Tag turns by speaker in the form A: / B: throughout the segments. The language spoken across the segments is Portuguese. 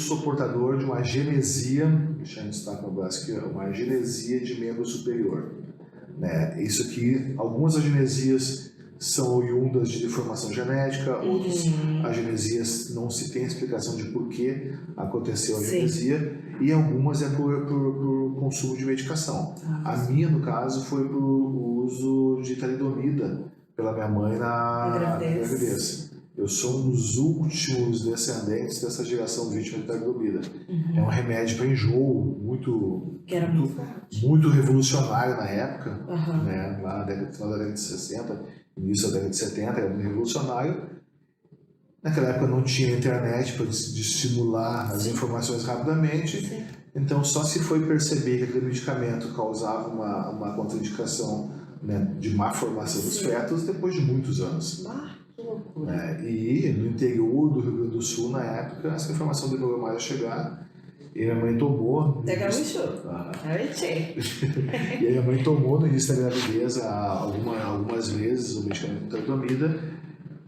A: sou portador de uma genesia, deixa eu destacar no braço aqui, uma genesia de membro superior. Né? Isso aqui, algumas agenesias são oriundas de deformação genética, outras agenesias não se tem explicação de por que aconteceu a genesia, e algumas é por consumo de medicação. A minha, no caso, foi por uso de talidomida pela minha mãe na gravidez. Eu sou um dos últimos descendentes dessa geração vítima de talidomida. É um remédio para enjoo muito revolucionário na época, né? Lá no final da década de 60, início da década de 70, era muito revolucionário. Naquela época não tinha internet para estimular as informações rapidamente, então só se foi perceber que aquele medicamento causava uma contraindicação, né, de má formação dos fetos depois de muitos anos.
B: Que loucura.
A: E no interior do Rio Grande do Sul, na época, essa informação demorou mais a chegar. E minha mãe tomou.
B: E
A: a minha mãe tomou no início da gravidez algumas vezes o medicamento de talidomida.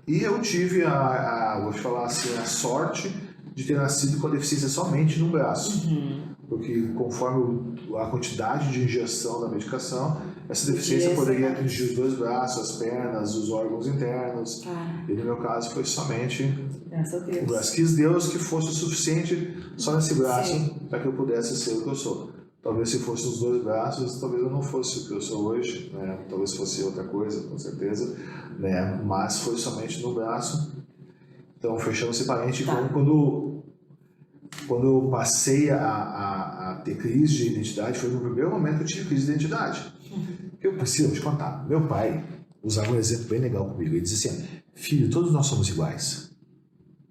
A: E eu tive vou te falar assim, a sorte de ter nascido com a deficiência somente no braço. Porque conforme a quantidade de injeção da medicação, essa deficiência poderia atingir os dois braços, as pernas, os órgãos internos. E no meu caso foi somente o braço. Quis Deus que fosse o suficiente só nesse braço para que eu pudesse ser o que eu sou. Talvez se fosse os dois braços, talvez eu não fosse o que eu sou hoje, né? Talvez fosse outra coisa, com certeza, né? Mas foi somente no braço. Então fechamos esse parente. Quando eu passei a ter crise de identidade, foi no primeiro momento que eu tive crise de identidade. Eu preciso te contar. Meu pai usava um exemplo bem legal comigo. Ele dizia assim: filho, todos nós somos iguais.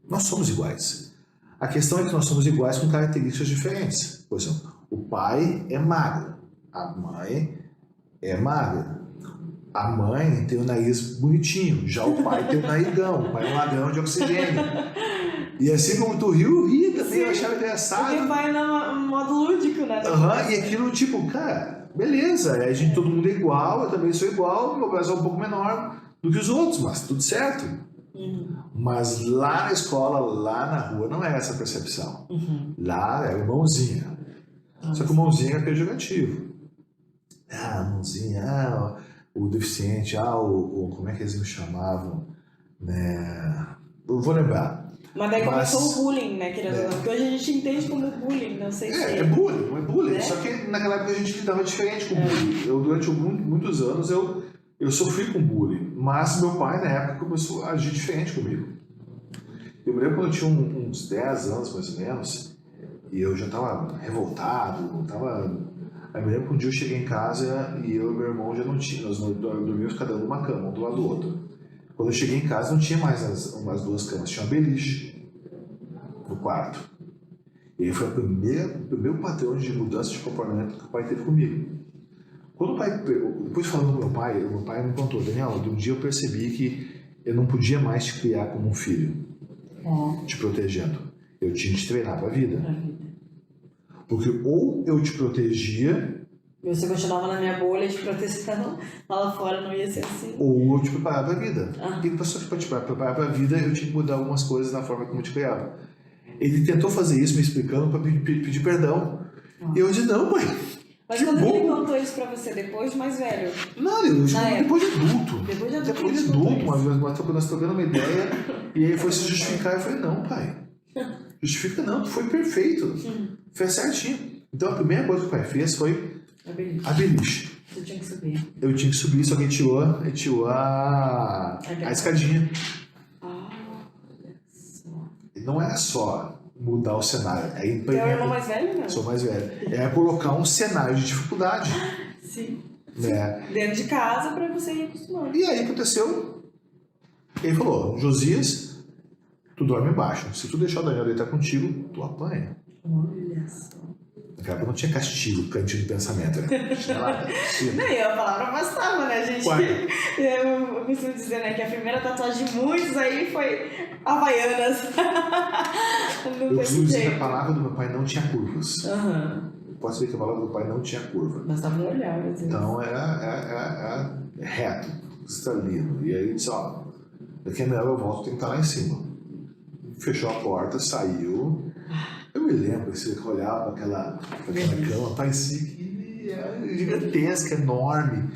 A: Nós somos iguais. A questão é que nós somos iguais com características diferentes. Por exemplo, o pai é magro, a mãe é magra. A mãe tem o nariz bonitinho, já o pai tem o narigão. O pai é um ladrão de oxigênio. E assim como tu riu, eu ri também, eu achava engraçado.
B: Porque vai no modo lúdico, né?
A: E aquilo, tipo, cara, beleza, todo mundo é igual, eu também sou igual, meu braço é um pouco menor do que os outros, mas tudo certo. Mas lá na escola, lá na rua, não era essa percepção. Lá era o mãozinha. Só que o mãozinha era pejorativo. Mãozinha, o deficiente, como é que eles me chamavam? Né? Eu vou lembrar.
B: Mas daí começou o bullying, né? Porque hoje a gente entende como bullying, não sei se...
A: É bullying. Né? Só que naquela época a gente lidava diferente com bullying. Eu, durante muitos anos, eu sofri com bullying. Mas meu pai, na época, começou a agir diferente comigo. Eu me lembro quando eu tinha uns 10 anos, mais ou menos, e eu já estava revoltado, Aí me lembro que um dia eu cheguei em casa e eu e meu irmão já não tinha, nós dormíamos cada um numa cama, um do lado do outro. Quando eu cheguei em casa não tinha mais umas duas camas, tinha uma beliche no quarto. E aí foi o primeiro padrão de mudança de comportamento que o pai teve comigo. Quando o pai, depois falando com meu pai me contou: Daniel, de um dia eu percebi que eu não podia mais te criar como um filho, te protegendo. Eu tinha que te treinar para a vida. Porque ou eu te protegia...
B: Você continuava na minha bolha de proteção, lá fora não ia ser assim.
A: Ou eu te preparava para a vida. E para te preparar para a vida, eu tinha que mudar algumas coisas na forma como eu te criava. Ele tentou fazer isso me explicando para pedir perdão. E eu disse: não, pai.
B: Mas quando ele contou isso para você, depois de mais velho?
A: Não, depois de adulto.
B: Depois de
A: adulto, uma vez nós trocando uma ideia, e aí foi se justificar. Eu falei: não, pai. Justifica não, tu foi perfeito. Fez certinho. Então a primeira coisa que o pai fez foi a beliche.
B: Você tinha que subir.
A: Eu tinha que subir, só que ele tirou a escadinha.
B: Olha só.
A: Não era só mudar o cenário.
B: Teu irmão mais velho, né?
A: Sou mais velho. Era colocar um cenário de dificuldade.
B: Sim.
A: Né?
B: Dentro de casa para você ir acostumando.
A: E aí aconteceu. Ele falou: Josias, tu dorme embaixo. Se tu deixar o Daniel deitar contigo, tu apanha.
B: Olha só.
A: Naquela época não tinha castigo, cantinho de pensamento. Né?
B: Nem a palavra bastava, né, gente? Eu costumo dizer, né, que a primeira tatuagem de muitos aí foi Havaianas.
A: Eu costumo dizer que a palavra do meu pai não tinha curvas. Posso ver que a palavra do pai não tinha curva.
B: Bastava um olhar, às vezes.
A: Então era reto, cristalino. E aí ele disse: ó, daqui a meia hora eu volto, tem que estar lá em cima. Fechou a porta, saiu. Eu me me lembro, você olhava para aquela cama, parecia que era gigantesca, enorme.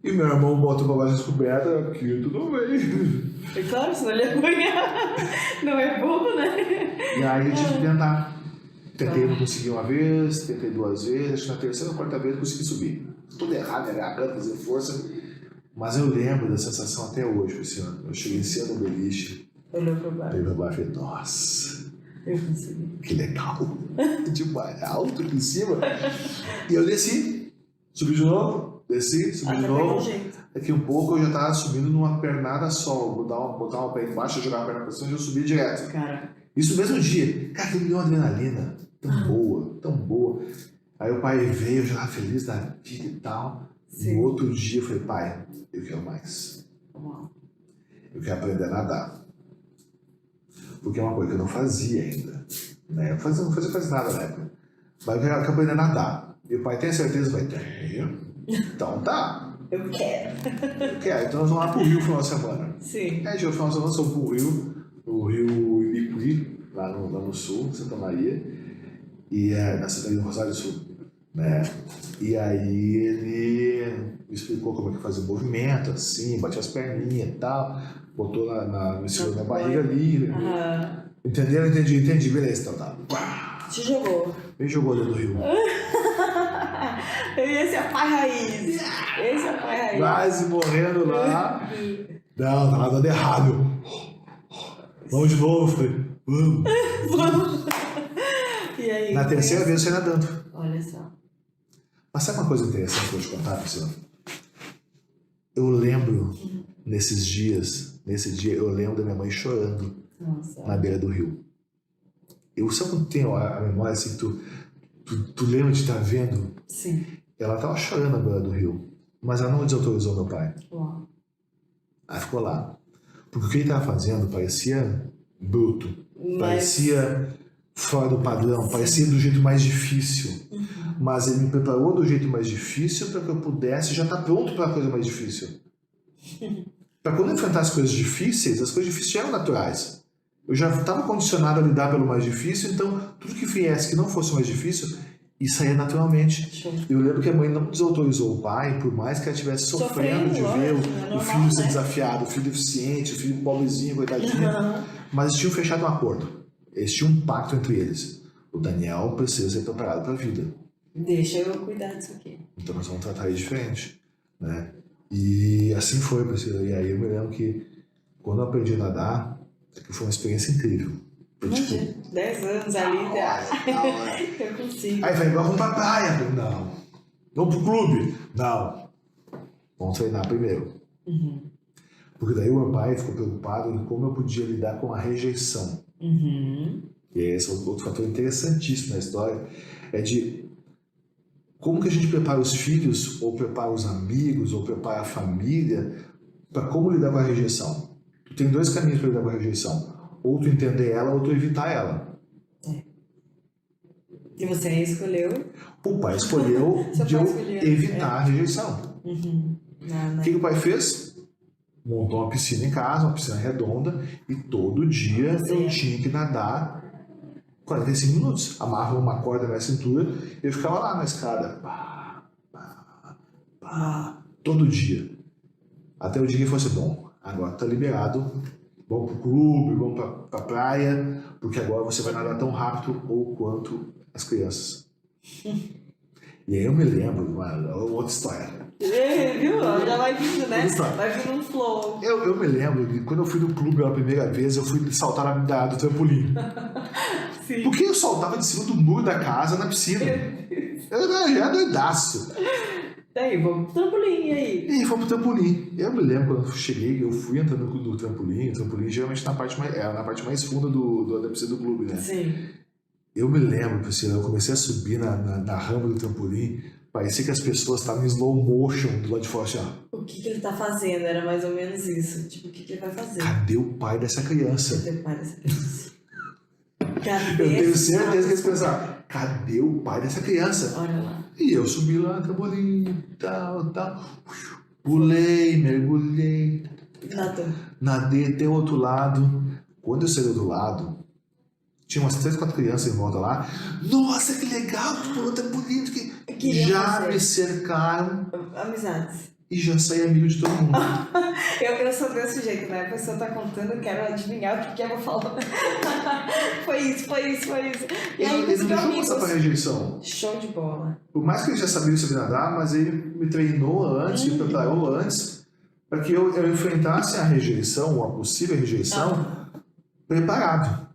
A: E meu irmão botou pra baixo descoberta, aqui tudo bem.
B: É claro, senão ele ia apanhar. Não é bobo, né?
A: E aí eu tive que tentar. Tentei, não consegui uma vez, tentei 2 vezes, acho que na terceira ou 4ª vez eu consegui subir. Tudo errado, agarrando, fazendo força. Mas eu lembro da sensação até hoje, Luciano. Eu cheguei cedo no beliche.
B: Olhou pra baixo.
A: Olhei pra baixo e falei, nossa,
B: Eu consegui.
A: que legal. Tipo, alto aqui em cima. E eu desci, subi de novo, desci, subi de novo. Daqui um pouco eu já tava subindo numa pernada só. Botar uma perna embaixo, jogar a perna pra cima e eu subi direto.
B: Cara.
A: Isso no mesmo dia. Cara, que me deu uma adrenalina tão boa, tão boa. Aí o pai veio, eu já tava feliz da vida e tal.
B: Sim.
A: No outro dia eu falei, pai, eu quero mais.
B: Uau.
A: Eu quero aprender a nadar. Porque é uma coisa que eu não fazia ainda. Né? Eu não fazia quase nada na época. Mas eu quero aprender a nadar. E o pai tem certeza? Vai ter. Então tá.
B: Eu quero.
A: Eu quero. Então nós vamos lá pro Rio no final de semana.
B: Sim.
A: Aí no final de semana nós fomos pro Rio, no Rio Ibicuí, lá no sul, Santa Maria. E na cidade do Rosário do Sul. Né? E aí ele me explicou como é que fazia o movimento, assim, batia as perninhas e tal, botou na barriga ali. Entendeu? Entendi, beleza, então tá.
B: Te jogou.
A: Me jogou dentro do rio.
B: Esse é o pai raiz. Esse é o pai raiz.
A: Quase morrendo lá. Não, tava dando errado. Vamos de novo, falei, vamos.
B: E aí?
A: Na terceira vez eu saí nadando.
B: Olha só.
A: Mas sabe uma coisa interessante que eu vou te contar, Priscila? Eu lembro, nesse dia, eu lembro da minha mãe chorando.
B: Nossa.
A: Na beira do rio. Eu sempre tenho a memória assim, tu lembra de estar vendo?
B: Sim.
A: Ela estava chorando na beira do rio, mas ela não desautorizou meu pai.
B: Uau.
A: Ela ficou lá. Porque o que ele estava fazendo parecia bruto, parecia fora do padrão, parecia do jeito mais difícil. Mas ele me preparou do jeito mais difícil para que eu pudesse já estar pronto para a coisa mais difícil. Para quando eu enfrentar as coisas difíceis já eram naturais. Eu já estava condicionado a lidar pelo mais difícil, então tudo que viesse que não fosse mais difícil, isso saía naturalmente. Eu lembro que a mãe não desautorizou o pai, por mais que ela estivesse sofrendo de ver o filho ser desafiado, o filho deficiente, o filho pobrezinho, coitadinho. Mas eles tinham fechado um acordo. Eles tinham um pacto entre eles. O Daniel precisa ser preparado para a vida.
B: Deixa eu cuidar disso aqui.
A: Então nós vamos tratar ele diferente. Né? E assim foi, Priscila. E aí eu me lembro que quando eu aprendi a nadar, foi uma experiência incrível. Foi, tipo,
B: 10 anos ali, eu consigo.
A: Aí vai, vamos pra praia. Não. Vamos pro clube? Não. Vamos treinar primeiro. Porque daí o meu pai ficou preocupado em como eu podia lidar com a rejeição. E esse é outro fator interessantíssimo na história. É de como que a gente prepara os filhos, ou prepara os amigos, ou prepara a família para como lidar com a rejeição. Tem 2 caminhos para lidar com a rejeição. Ou tu entender ela, ou tu evitar ela.
B: E você escolheu?
A: O pai escolheu de eu evitar a rejeição. O que o pai fez? Montou uma piscina em casa, uma piscina redonda, e todo dia eu tinha que nadar 45 minutos. Amarrava uma corda na minha cintura e eu ficava lá na escada. Todo dia. Até o dia que fosse bom. Agora tá liberado. Vamos pro clube, vamos pra praia, porque agora você vai nadar tão rápido ou quanto as crianças. E aí eu me lembro de uma outra história.
B: Viu? Já vai vindo, né? Vai vindo um flow.
A: Eu me lembro de quando eu fui no clube pela primeira vez, eu fui saltar do trampolim.
B: Sim.
A: Porque eu saltava de cima do muro da casa na piscina. Eu já era doidaço.
B: Daí, vamos pro trampolim, e aí?
A: E fomos pro trampolim. Eu me lembro quando eu cheguei, eu fui entrando no trampolim. O trampolim geralmente na parte mais funda da piscina do clube, né?
B: Sim.
A: Eu me lembro, Priscila, eu comecei a subir na rampa do trampolim, parecia que as pessoas estavam em slow motion do lado de fora, assim, ó.
B: O que ele tá fazendo? Era mais ou menos isso. Tipo, o que ele vai fazer?
A: Cadê o pai dessa criança?
B: Cadê o pai dessa criança?
A: Eu tenho certeza que eles pensaram, cadê o pai dessa criança?
B: Olha lá.
A: E eu subi lá no trampolim, tal. Pulei, mergulhei.
B: Nadou.
A: Nadei até o outro lado. Quando eu saí do outro lado, tinha umas 3, 4 crianças em volta lá. Nossa, que legal, tu pulou tão bonito.
B: Queriam
A: Já
B: fazer.
A: me cercaram
B: Amizades.
A: e já saí amigo de todo mundo.
B: Eu sou desse jeito, né? A pessoa tá contando, eu quero adivinhar o que eu vou falar. Foi isso. E aí,
A: Ele
B: os
A: não
B: meus
A: deixou passar pra
B: amigos.
A: rejeição.
B: Show de bola.
A: Por mais que ele já sabia sobre nadar, mas ele me treinou antes, me preparou antes, para que eu enfrentasse a rejeição, ou a possível rejeição, preparado.